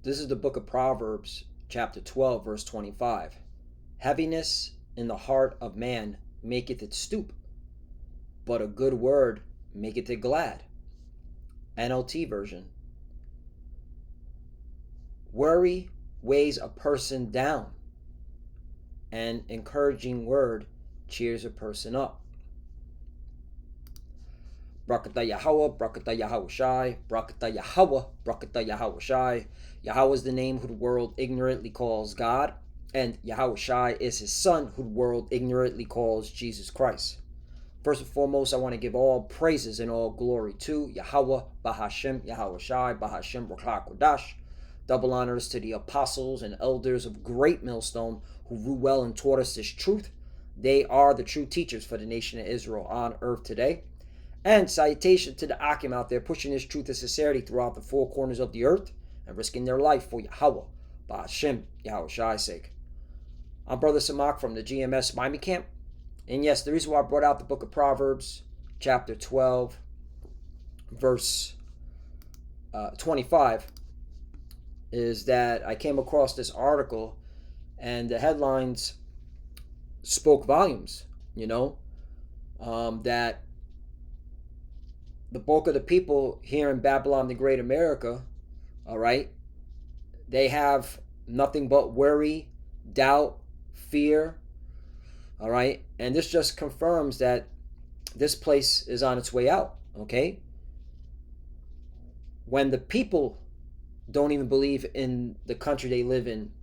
This is the book of Proverbs, chapter 12, verse 25. Heaviness in the heart of man maketh it stoop, but a good word maketh it glad. NLT version. Worry weighs a person down. An encouraging word cheers a person up. Brakata Yahweh, Brakata Yahweh Shai, Brakata Yahweh, Brakata Yahweh Shai. Yahweh is the name who the world ignorantly calls God, and Yahweh Shai is his son who the world ignorantly calls Jesus Christ. First and foremost, I want to give all praises and all glory to Yahweh, Bahashem, Yahweh Shai, Bahashem, Ruach Kodash. Double honors to the apostles and elders of Great Millstone who rule well and taught us this truth. They are the true teachers for the nation of Israel on earth today. And salutation to the Akim out there pushing this truth and sincerity throughout the four corners of the earth and risking their life for Yahweh, Bahashem, Yahweh Shai's sake. I'm Brother Samak from the GMS Miami Camp. And yes, the reason why I brought out the book of Proverbs, chapter 12, verse 25, is that I came across this article and the headlines spoke volumes, that the bulk of the people here in Babylon, the Great America, all right, they have nothing but worry, doubt, fear, all right, and this just confirms that this place is on its way out, okay? When the people don't even believe in the country they live in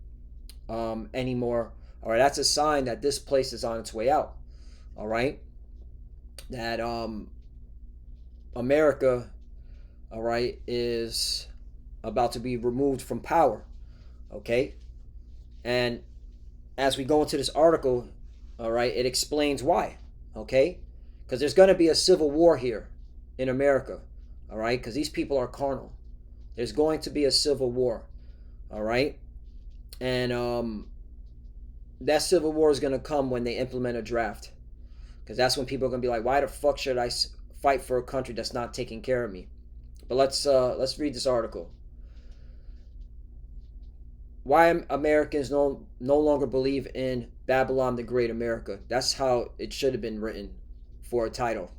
anymore, all right, that's a sign that this place is on its way out, all right? That America, all right, is about to be removed from power, okay? And as we go into this article, all right, it explains why, okay? Because there's going to be a civil war here in America, all right? Because these people are carnal. There's going to be a civil war, all right? And that civil war is going to come when they implement a draft. Because that's when people are going to be like, why the fuck should I fight for a country that's not taking care of me? But let's read this article. Why Americans no longer believe in Babylon the Great America. That's how it should have been written for a title.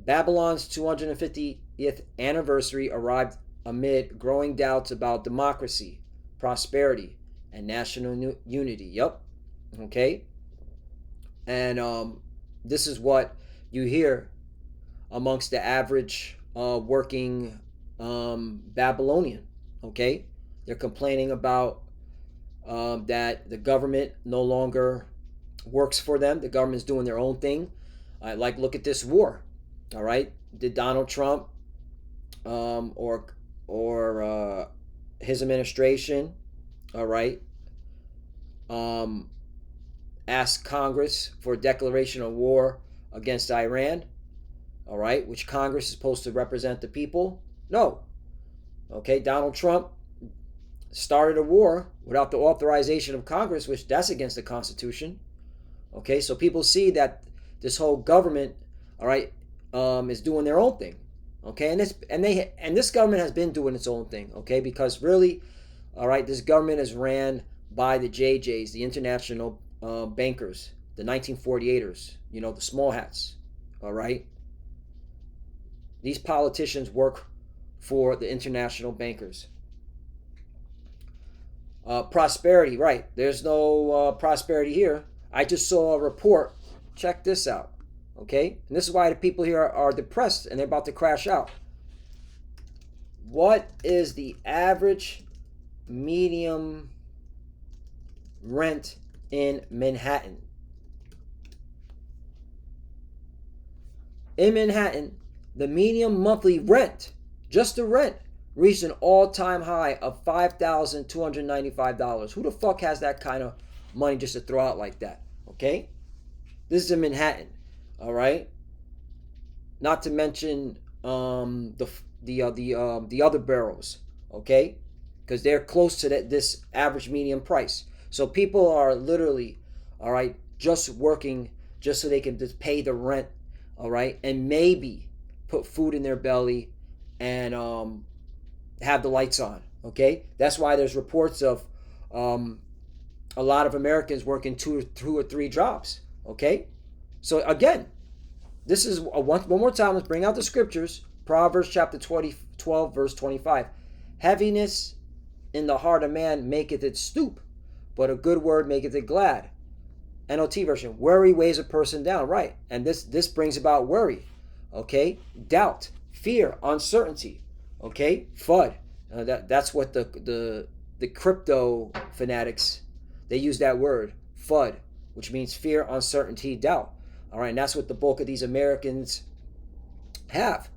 Babylon's 250th anniversary arrived amid growing doubts about democracy, prosperity, and national unity. Yep. Okay. And this is what you hear amongst the average working Babylonian. Okay. They're complaining about that the government no longer works for them. The government's doing their own thing. Like, look at this war. All right. Did Donald Trump or his administration, all right, ask Congress for a declaration of war against Iran, all right, which Congress is supposed to represent the people? No. Okay, Donald Trump started a war without the authorization of Congress, which that's against the Constitution. Okay, so people see that this whole government, all right, is doing their own thing. Okay, and this government has been doing its own thing. Okay, because really, all right, this government is ran by the JJs, the international bankers, the 1948ers, the small hats. All right, these politicians work for the international bankers. Prosperity, right? There's no prosperity here. I just saw a report. Check this out. Okay? And this is why the people here are depressed and they're about to crash out. What is the average medium rent in Manhattan? In Manhattan, the median monthly rent, just the rent, reached an all-time high of $5,295. Who the fuck has that kind of money just to throw out like that? Okay? This is in Manhattan. All right? Not to mention the other boroughs, okay? Because they're close to this average median price. So people are literally, all right, just working just so they can just pay the rent, all right, and maybe put food in their belly and have the lights on, Okay, that's why there's reports of a lot of Americans working two or three jobs. Okay, so again, this is one more time. Let's bring out the scriptures. Proverbs chapter 12, verse 25. Heaviness in the heart of man maketh it stoop, but a good word maketh it glad. NLT version. Worry weighs a person down. Right, and this brings about worry. Okay, doubt, fear, uncertainty. Okay, FUD. That's what the crypto fanatics, they use that word FUD, which means fear, uncertainty, doubt. All right, and that's what the bulk of these Americans have: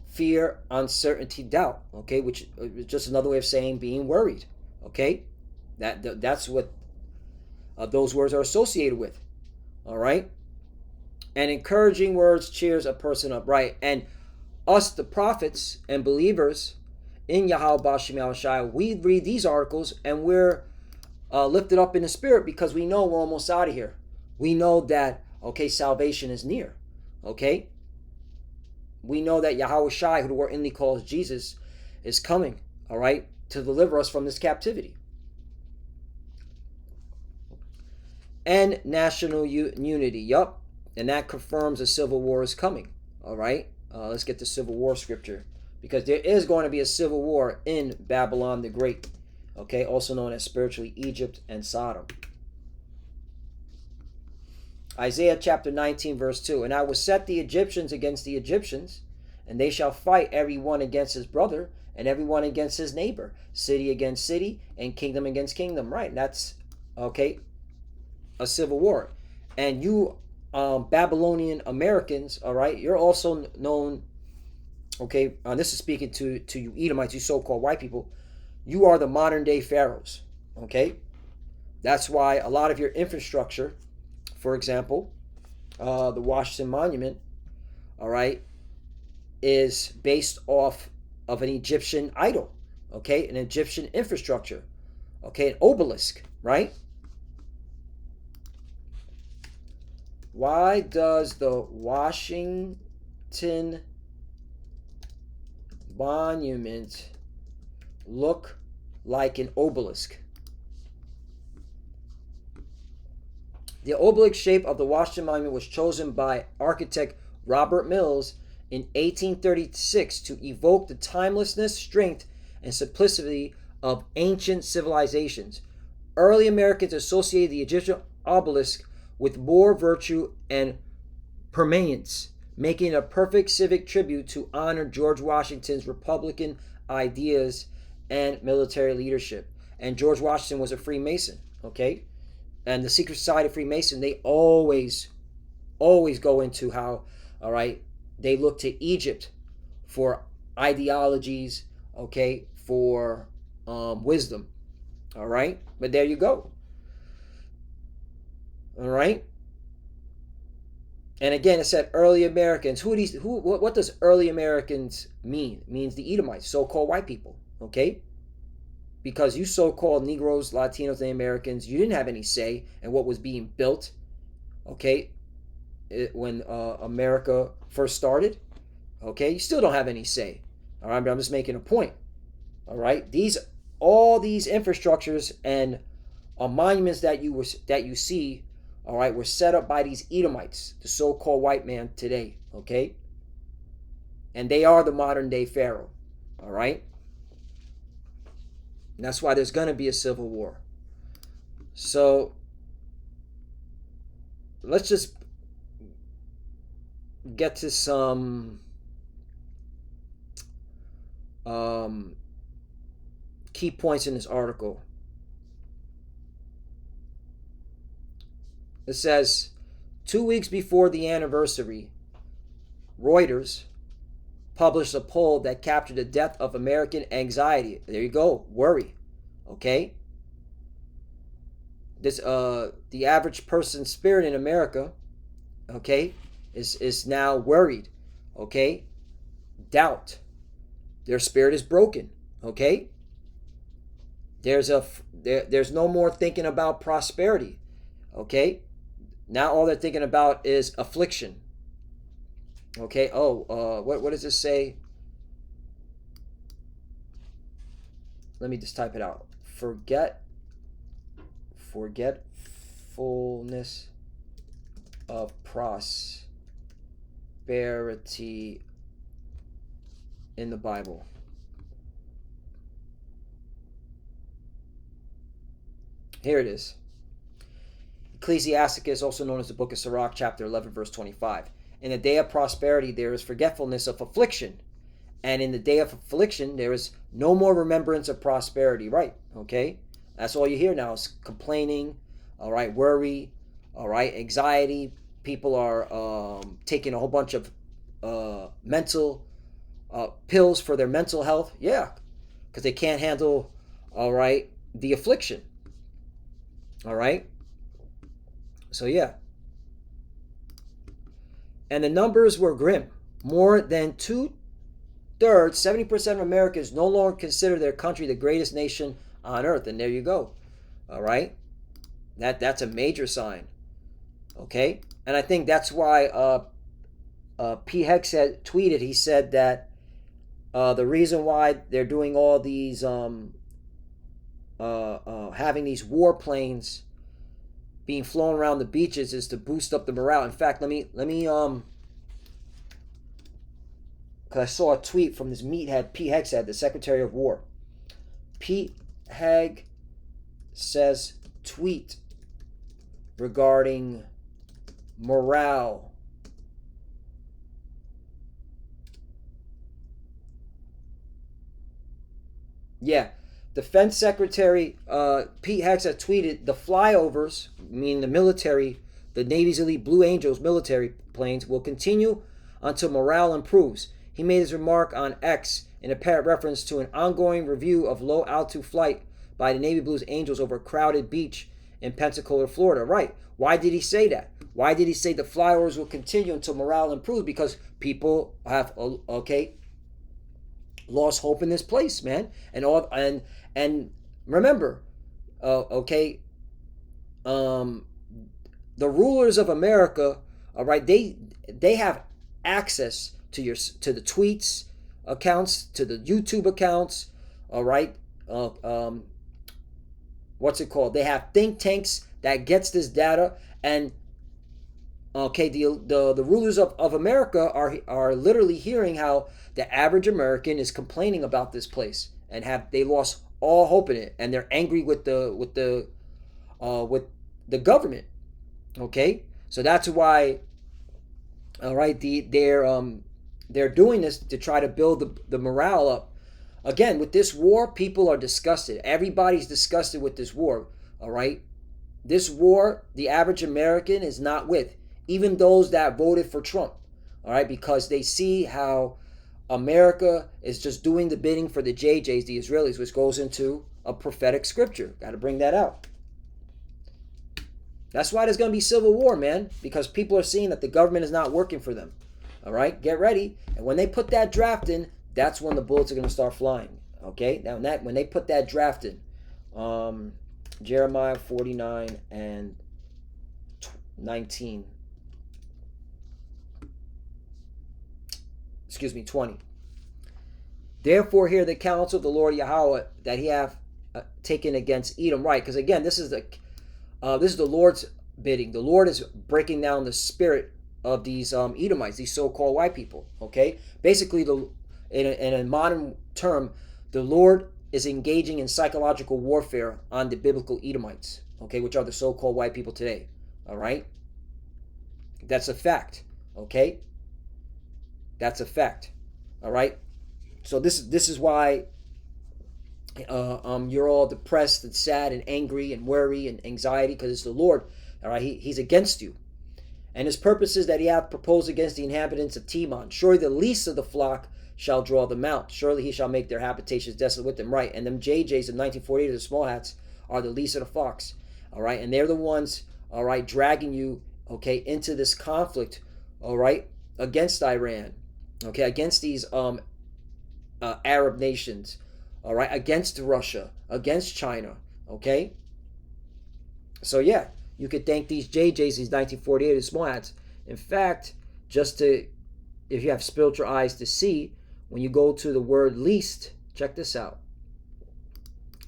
fear, uncertainty, doubt. Okay, which is just another way of saying being worried. Okay, that's what those words are associated with. All right, and encouraging words cheers a person up. Right, and us, the prophets and believers in Yahweh Bashim Yahushai, we read these articles and we're lifted up in the spirit because we know we're almost out of here. We know that, okay, salvation is near. Okay, we know that Yahweh Shai, who the word inly calls Jesus, is coming, all right, to deliver us from this captivity. And national unity, yup, and that confirms a civil war is coming, all right. Let's get the Civil War scripture, because there is going to be a civil war in Babylon the Great, okay, also known as spiritually Egypt and Sodom. Isaiah chapter 19, verse 2. And I will set the Egyptians against the Egyptians, and they shall fight every one against his brother, and every one against his neighbor, city against city, and kingdom against kingdom. Right, and that's, okay, a civil war. And you Babylonian Americans, all right, you're also known, okay, this is speaking to you Edomites, you so-called white people, you are the modern day pharaohs, okay? That's why a lot of your infrastructure, for example, the Washington Monument, all right, is based off of an Egyptian idol, okay, an Egyptian infrastructure, okay, an obelisk, right? Why does the Washington Monument look like an obelisk? The obelisk shape of the Washington Monument was chosen by architect Robert Mills in 1836 to evoke the timelessness, strength, and simplicity of ancient civilizations. Early Americans associated the Egyptian obelisk with more virtue and permanence, making it a perfect civic tribute to honor George Washington's Republican ideas and military leadership. And George Washington was a Freemason, okay? And the secret society of Freemason, they always go into how, all right, they look to Egypt for ideologies, okay, for wisdom, all right? But there you go. All right. And again, it said early Americans. Who are these? What does early Americans mean? It means the Edomites, so-called white people. Okay. Because you so-called Negroes, Latinos, and Americans, you didn't have any say in what was being built. Okay. When America first started. Okay. You still don't have any say. All right. But I'm just making a point. All right. All these infrastructures and monuments that you see, all right, were set up by these Edomites, the so-called white man today, okay? And they are the modern day Pharaoh, all right? And that's why there's going to be a civil war. So let's just get to some key points in this article. It says, 2 weeks before the anniversary, Reuters published a poll that captured the depth of American anxiety. There you go, worry. Okay? This the average person's spirit in America, okay, is now worried. Okay? Doubt. Their spirit is broken. Okay? There's no more thinking about prosperity. Okay? Now all they're thinking about is affliction. Okay. What does this say? let me just type it out. Forgetfulness of prosperity in the Bible. Here it is. Ecclesiasticus, also known as the Book of Sirach, chapter 11, verse 25. In the day of prosperity, there is forgetfulness of affliction. And in the day of affliction, there is no more remembrance of prosperity. Right, okay? That's all you hear now is complaining, all right, worry, all right, anxiety. People are taking a whole bunch of mental pills for their mental health. Yeah, because they can't handle, all right, the affliction. All right? So, yeah. And the numbers were grim. More than 2/3, 70% of Americans no longer consider their country the greatest nation on earth. And there you go. All right? That's a major sign. Okay? And I think that's why P. Hex had tweeted, he said that the reason why they're doing all these, having these warplanes being flown around the beaches is to boost up the morale. In fact, let me because I saw a tweet from this meathead Pete Hegseth, the Secretary of War. Pete Heg says tweet regarding morale. Yeah. Defense Secretary Pete Hegseth tweeted, the flyovers, meaning the military, the Navy's elite Blue Angels military planes, will continue until morale improves. He made his remark on X in apparent reference to an ongoing review of low-altitude flight by the Navy Blues Angels over a crowded beach in Pensacola, Florida. Right. Why did he say that? Why did he say the flyovers will continue until morale improves? Because people have, lost hope in this place, man. And remember, the rulers of America, all right, they have access to the tweets accounts, to the YouTube accounts, all right. What's it called? They have think tanks that gets this data, and the rulers of America are literally hearing how the average American is complaining about this place and they lost all hope in it, and they're angry with the government. Okay, so that's why, all right, they're doing this to try to build the morale up. Again, with this war, people are disgusted. Everybody's disgusted with this war. All right, this war, the average American is not with, even those that voted for Trump. All right, because they see how America is just doing the bidding for the JJs, the Israelis, which goes into a prophetic scripture. Got to bring that out. That's why there's going to be civil war, man, because people are seeing that the government is not working for them. All right, get ready. And when they put that draft in, that's when the bullets are going to start flying. Okay, now when they put that draft in, Jeremiah 49 and 19. 20. Therefore hear the counsel of the Lord Yahweh that he hath taken against Edom. Right, because again, this is the Lord's bidding. The Lord is breaking down the spirit of these Edomites, these so-called white people. Okay, basically, in a modern term, the Lord is engaging in psychological warfare on the biblical Edomites. Okay, which are the so-called white people today. All right, that's a fact. Okay. That's a fact. All right. So this is why you're all depressed and sad and angry and worry and anxiety, because it's the Lord. All right. He's against you, and his purposes that he hath proposed against the inhabitants of Teman. Surely the least of the flock shall draw them out. Surely he shall make their habitations desolate with them. Right. And them JJs of 1948, the small hats, are the least of the flocks. All right. And they're the ones, all right, dragging you, okay, into this conflict, all right, against Iran. Okay, against these Arab nations, all right, against Russia, against China, okay? So, yeah, you could thank these JJs, these 1948 small hats. In fact, if you have spiritual eyes to see, when you go to the word least, check this out.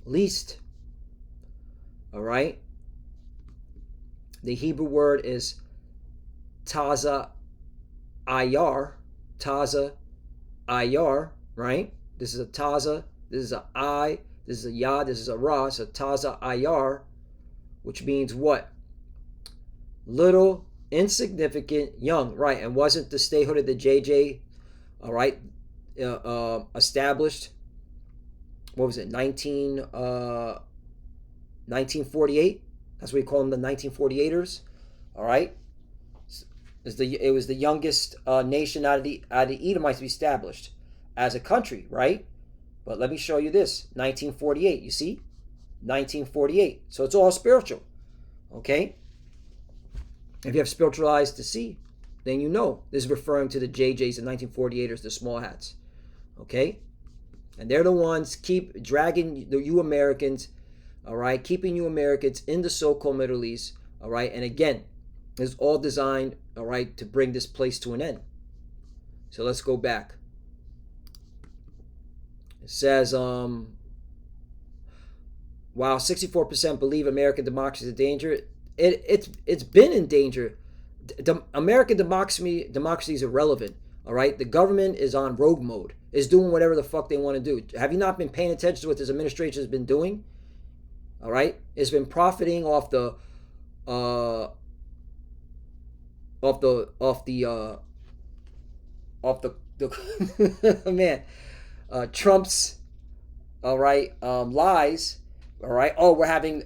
Least. All right. The Hebrew word is taza ayar. Taza ayar, right? This is a taza. This is a I. This is a ya. This is a ra. So taza ayar, which means what? Little, insignificant, young, right? And wasn't the statehood of the JJ, all right, established? What was it? 1948. That's what we call them, the 1948ers. All right. It was the youngest nation out of the Edomites to be established as a country, right? But let me show you this: 1948. You see, 1948. So it's all spiritual. Okay. If you have spiritual eyes to see, then you know this is referring to the JJs, the 1948ers, the small hats. Okay? And they're the ones keep dragging you Americans, all right, keeping you Americans in the so-called Middle East, all right? And again, it's all designed, all right, to bring this place to an end. So let's go back. It says, while 64% believe American democracy is in danger, it's been in danger. American democracy is irrelevant. All right, the government is on rogue mode. Is doing whatever the fuck they want to do. Have you not been paying attention to what this administration has been doing? All right, it's been profiting off the man, Trump's, all right, lies. All right. Oh, we're having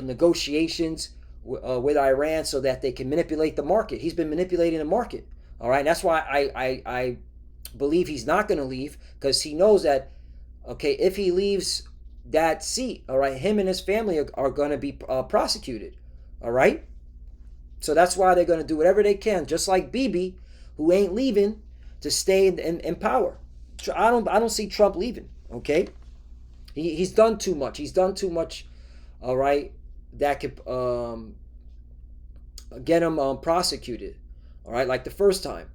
negotiations with Iran so that they can manipulate the market. He's been manipulating the market. All right. That's why I believe he's not going to leave, because he knows that, okay, if he leaves that seat, all right, him and his family are going to be prosecuted. All right. So that's why they're going to do whatever they can, just like Bibi, who ain't leaving, to stay in power. I don't see Trump leaving. Okay. He's done too much. He's done too much, all right, that could get him prosecuted, all right, like the first time.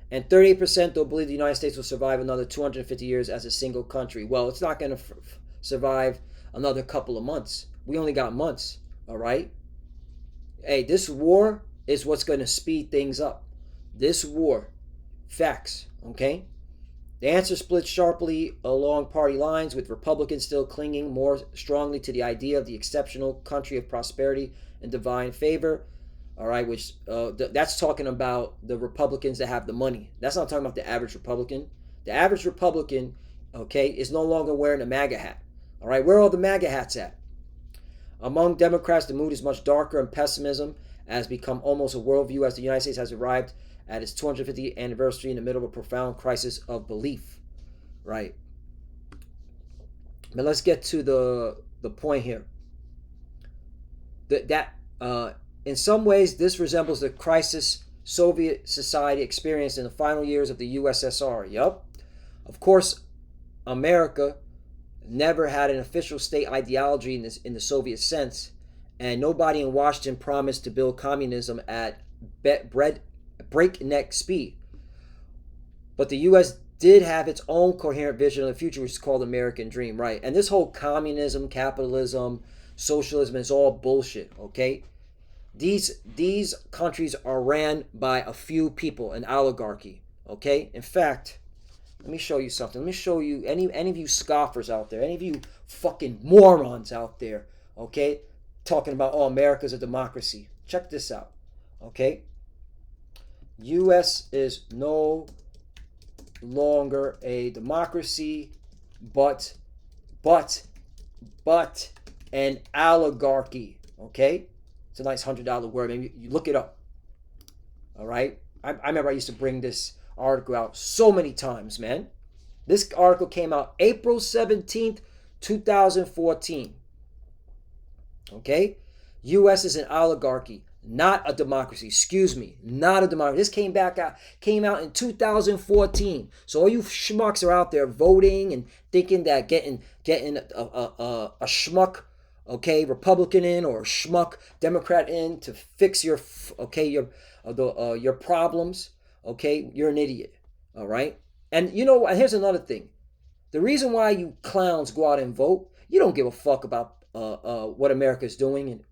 And 38% don't believe the United States will survive another 250 years as a single country. Well, it's not going to survive another couple of months. We only got months, all right? Hey, this war is what's going to speed things up. This war, facts, okay? The answer splits sharply along party lines, with Republicans still clinging more strongly to the idea of the exceptional country of prosperity and divine favor. All right, which that's talking about the Republicans that have the money. That's not talking about the average Republican. The average Republican, okay, is no longer wearing a MAGA hat. All right, where are all the MAGA hats at? Among Democrats, the mood is much darker, and pessimism has become almost a worldview as the United States has arrived at its 250th anniversary in the middle of a profound crisis of belief, right? But let's get to the point here. That in some ways, this resembles the crisis Soviet society experienced in the final years of the USSR. Yup. Of course, America never had an official state ideology in the Soviet sense, and nobody in Washington promised to build communism at breakneck speed. But the U.S. did have its own coherent vision of the future, which is called American Dream, right? And this whole communism, capitalism, socialism is all bullshit, okay? These countries are ran by a few people, an oligarchy, okay? In fact, let me show you something. Let me show you, any of you scoffers out there, any of you fucking morons out there, okay, talking about, oh, America's a democracy. Check this out, okay? U.S. is no longer a democracy, but an oligarchy, okay? It's a nice $100 word. Maybe you look it up, all right? I remember I used to bring this article out so many times, man. This article came out April 17th, 2014. Okay? U.S. is an oligarchy, not a democracy. Excuse me, not a democracy. This came out in 2014. So all you schmucks are out there voting and thinking that getting a schmuck, okay, Republican in, or a schmuck Democrat in to fix your problems. Okay, you're an idiot, all right? And you know, and here's another thing. The reason why you clowns go out and vote, You don't give a fuck about what America's doing, and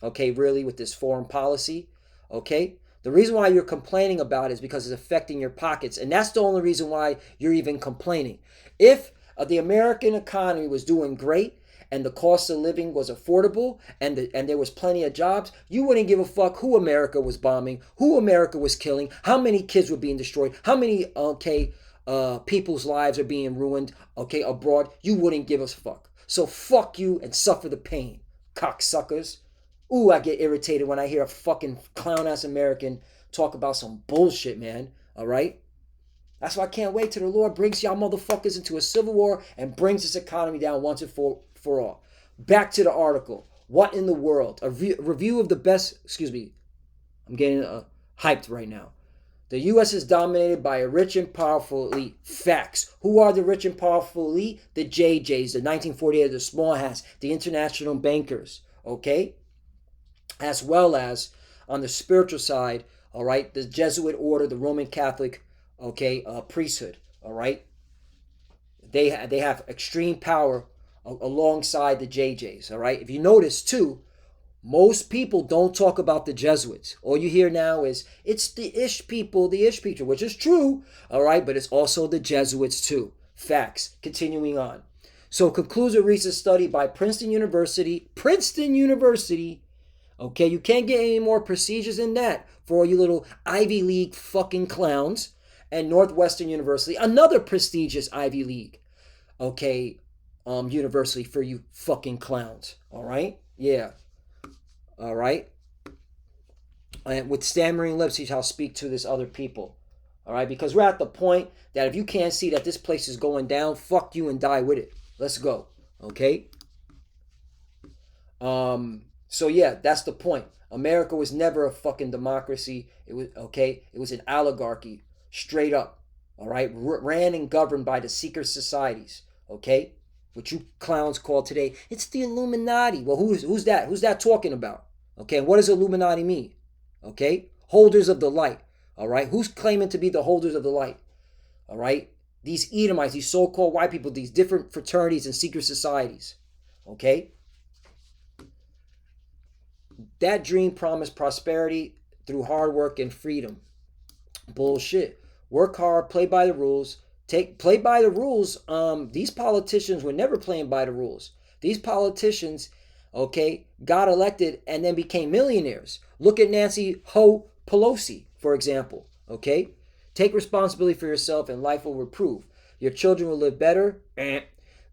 okay, really, with this foreign policy. Okay, the reason why you're complaining about it is because it's affecting your pockets, and that's the only reason why you're even complaining. If the American economy was doing great and the cost of living was affordable and there was plenty of jobs, you wouldn't give a fuck who America was bombing, who America was killing, how many kids were being destroyed, how many people's lives are being ruined abroad. You wouldn't give a fuck. So fuck you and suffer the pain, cocksuckers. Ooh, I get irritated when I hear a fucking clown-ass American talk about some bullshit, man. All right? That's why I can't wait till the Lord brings y'all motherfuckers into a civil war and brings this economy down once and for all. Back to the article. What in the world? A review of the best... Excuse me. I'm getting hyped right now. The U.S. is dominated by a rich and powerful elite. Facts. Who are the rich and powerful elite? The JJs, the 1948, the small hats, the international bankers. Okay? As well as on the spiritual side, all right, the Jesuit order, the Roman Catholic, priesthood, all right. They have extreme power alongside the JJs, all right. If you notice too, most people don't talk about the Jesuits. All you hear now is it's the Ish people, which is true, all right, but it's also the Jesuits too. Facts. Continuing on. So concludes a recent study by Princeton University. Okay, you can't get any more prestigious than that for all you little Ivy League fucking clowns. And Northwestern University, another prestigious Ivy League, university for you fucking clowns. All right? Yeah. All right? And with stammering lips, he shall speak to this other people. All right? Because we're at the point that if you can't see that this place is going down, fuck you and die with it. Let's go. Okay? So yeah, that's the point. America was never a fucking democracy. It was an oligarchy, straight up. All right, ran and governed by the secret societies. Okay, what you clowns call today, it's the Illuminati. Well, who's that? Who's that talking about? Okay, what does Illuminati mean? Okay, holders of the light. All right, who's claiming to be the holders of the light? All right, these Edomites, these so-called white people, these different fraternities and secret societies. Okay. That dream promised prosperity through hard work and freedom. Bullshit. Work hard, play by the rules. Play by the rules. These politicians were never playing by the rules. These politicians, got elected and then became millionaires. Look at Nancy Pelosi, for example. Okay? Take responsibility for yourself and life will reprove. Your children will live better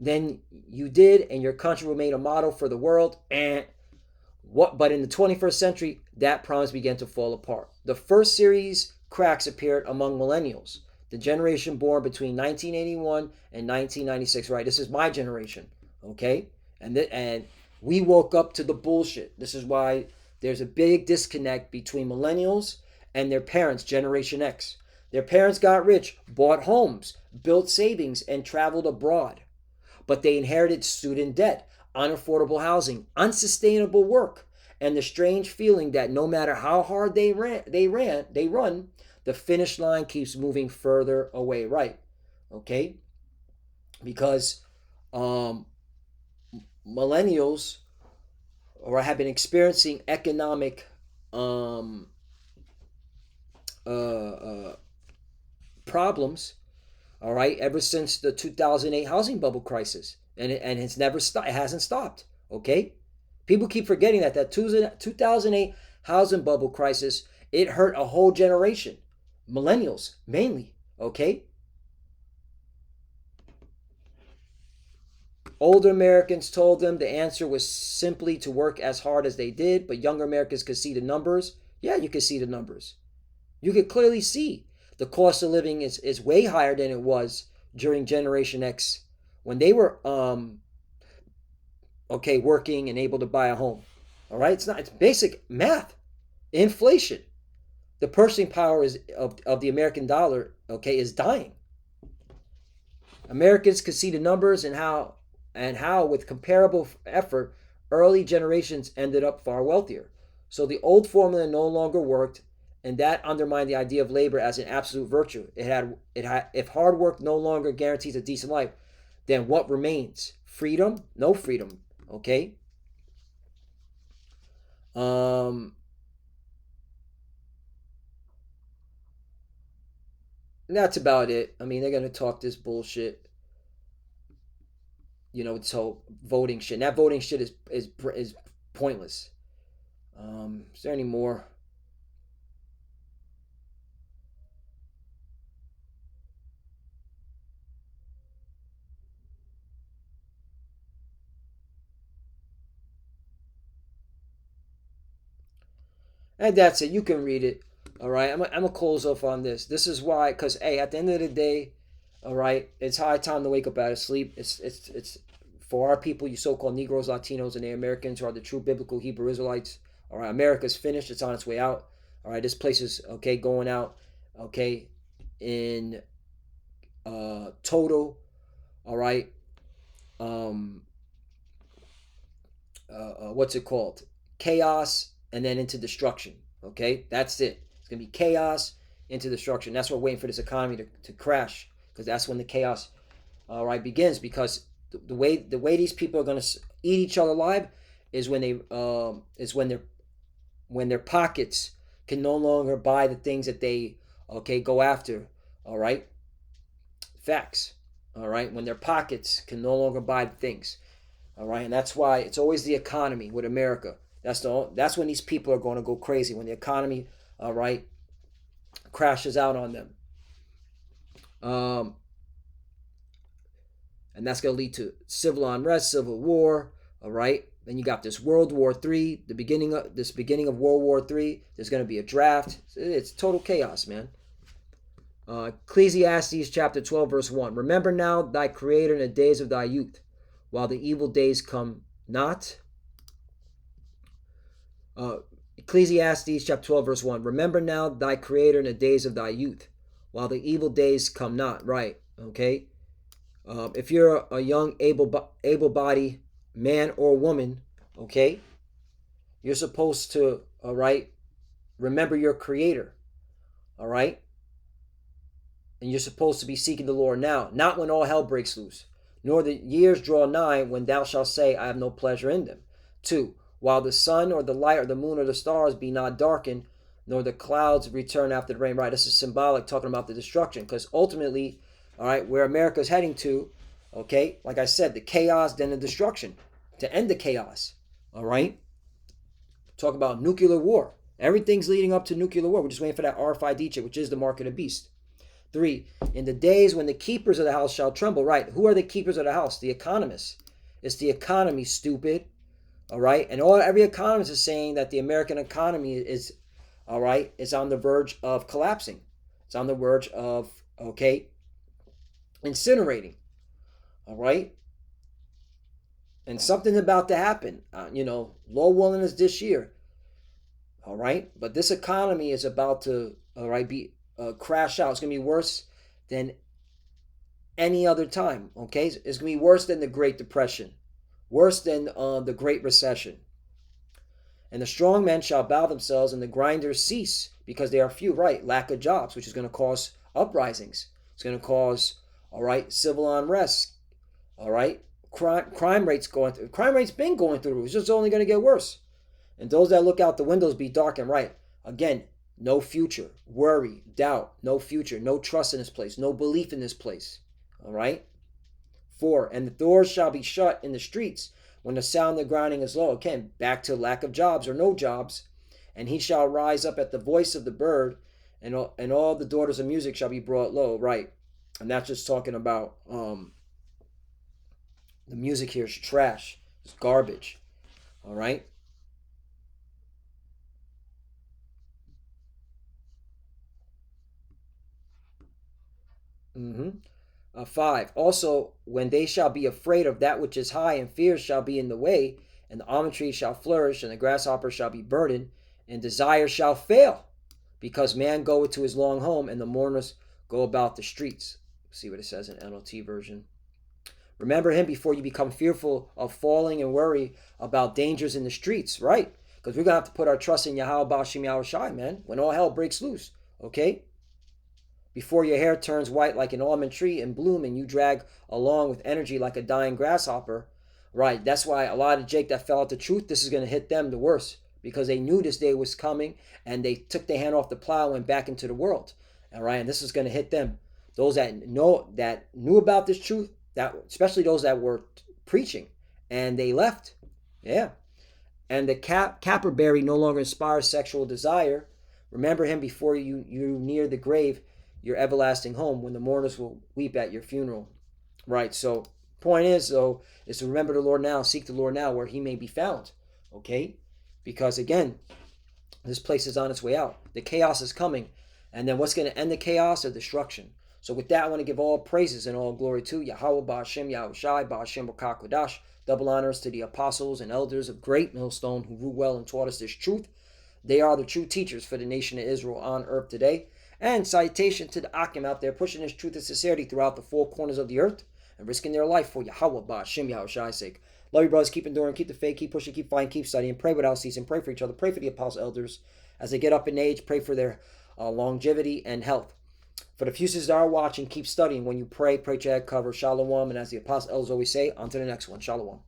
than you did, and your country will remain a model for the world. But in the 21st century, that promise began to fall apart. The first series cracks appeared among millennials, the generation born between 1981 and 1996. Right, this is my generation, okay? And we woke up to the bullshit. This is why there's a big disconnect between millennials and their parents, Generation X. Their parents got rich, bought homes, built savings, and traveled abroad. But they inherited student debt, unaffordable housing, unsustainable work, and the strange feeling that no matter how hard they run, the finish line keeps moving further away. Right? Okay? Because millennials have been experiencing economic problems. All right, ever since the 2008 housing bubble crisis. And it's never stopped. It hasn't stopped. Okay, people keep forgetting that 2008 housing bubble crisis, it hurt a whole generation, millennials mainly. Okay, older Americans told them the answer was simply to work as hard as they did, but younger Americans could see the numbers. Yeah, you could see the numbers. You could clearly see the cost of living is way higher than it was during Generation X, when they were working and able to buy a home. All right, it's basic math. Inflation, the purchasing power of the American dollar, is dying. Americans could see the numbers and how with comparable effort early generations ended up far wealthier. So the old formula no longer worked, and that undermined the idea of labor as an absolute virtue. If hard work no longer guarantees a decent life, then what remains? Freedom? No freedom. Okay. That's about it. I mean, they're gonna talk this bullshit. This whole voting shit. And that voting shit is pointless. Is there any more? And that's it. You can read it. All right. I'm going to close off on this. This is why, because, hey, at the end of the day, all right, it's high time to wake up out of sleep. It's for our people, you so called Negroes, Latinos, and the Americans who are the true biblical Hebrew Israelites. All right. America's finished. It's on its way out. All right. This place is, okay, going out, okay, in total, all right, what's it called? Chaos and then into destruction. Okay, that's it. It's gonna be chaos into destruction. That's what we're waiting for this economy to crash, because that's when the chaos, all right, begins. Because the way these people are gonna eat each other alive is when their pockets can no longer buy the things that they, okay, go after. All right, facts. All right, when their pockets can no longer buy the things. All right, and that's why it's always the economy with America. That's when these people are going to go crazy, when the economy, all right, crashes out on them. And that's going to lead to civil unrest, civil war. All right. Then you got this World War III, the beginning of World War III. There's going to be a draft. It's total chaos, man. Ecclesiastes chapter 12, verse 1. Remember now thy Creator in the days of thy youth, while the evil days come not. Ecclesiastes chapter 12, verse 1. Remember now thy Creator in the days of thy youth, while the evil days come not. Right, okay? If you're a young, able-bodied man or woman, okay, you're supposed to, all right, remember your Creator, all right? And you're supposed to be seeking the Lord now, not when all hell breaks loose, nor the years draw nigh when thou shalt say, I have no pleasure in them. 2. While the sun or the light or the moon or the stars be not darkened, nor the clouds return after the rain. Right, this is symbolic, talking about the destruction, because ultimately, all right, where America's heading to, okay, like I said, the chaos, then the destruction, to end the chaos, all right? Talk about nuclear war. Everything's leading up to nuclear war. We're just waiting for that RFID chip, which is the mark of the beast. 3. In the days when the keepers of the house shall tremble. Right, who are the keepers of the house? The economists. It's the economy, stupid. All right, and every economist is saying that the American economy is, all right, is on the verge of collapsing. It's on the verge of, okay, incinerating. All right, and something's about to happen. Low willingness this year. All right, but this economy is about to, all right, be crash out. It's gonna be worse than any other time. Okay, it's gonna be worse than the Great Depression, worse than the Great Recession. And the strong men shall bow themselves, and the grinders cease, because they are few. Right, lack of jobs, which is going to cause uprisings. It's going to cause, all right, civil unrest. All right, crime rates been going through. It's just only going to get worse. And those that look out the windows be dark and right. Again, no future, worry, doubt, no future, no trust in this place, no belief in this place. All right. 4. And the doors shall be shut in the streets when the sound of grinding is low. Again, back to lack of jobs or no jobs. And he shall rise up at the voice of the bird, and all the daughters of music shall be brought low. Right. And that's just talking about the music here is trash. It's garbage. All right. Mm-hmm. 5. Also, when they shall be afraid of that which is high, and fears shall be in the way, and the almond tree shall flourish, and the grasshopper shall be burdened, and desire shall fail, because man goeth to his long home, and the mourners go about the streets. See what it says in NLT version. Remember him before you become fearful of falling and worry about dangers in the streets, right? Because we're going to have to put our trust in Yahweh Bashim Yahweh Shai, man, when all hell breaks loose, okay? before your hair turns white like an almond tree in bloom and you drag along with energy like a dying grasshopper. Right, that's why a lot of Jake that fell out the truth, this is going to hit them the worst because they knew this day was coming and they took their hand off the plow and went back into the world. All right, and this is going to hit them. Those that knew about this truth, that especially those that were preaching, and they left. Yeah, and the Capperberry no longer inspires sexual desire. Remember him before you near the grave, your everlasting home, when the mourners will weep at your funeral. Right. So point is though is to remember the Lord now, seek the Lord now where he may be found. Okay, because again, this place is on its way out. The chaos is coming, and then what's going to end the chaos? Or destruction. So with that, I want to give all praises and all glory to Yahweh, Ba'ashem, Yahushai, Ba'ashem, Kodash. Double honors to the apostles and elders of Great Millstone who ruled well and taught us this truth. They are the true teachers for the nation of Israel on earth today. And salutation to the Akim out there pushing this truth and sincerity throughout the four corners of the earth and risking their life for Yahweh, Ba'ashem, Yahushai's sake. Love you, brothers. Keep enduring, keep the faith, keep pushing, keep fighting, keep studying. Pray without ceasing. Pray for each other. Pray for the apostle elders as they get up in age. Pray for their longevity and health. For the few sisters that are watching, keep studying. When you pray, pray to cover. Shalom. And as the apostle elders always say, on to the next one. Shalom.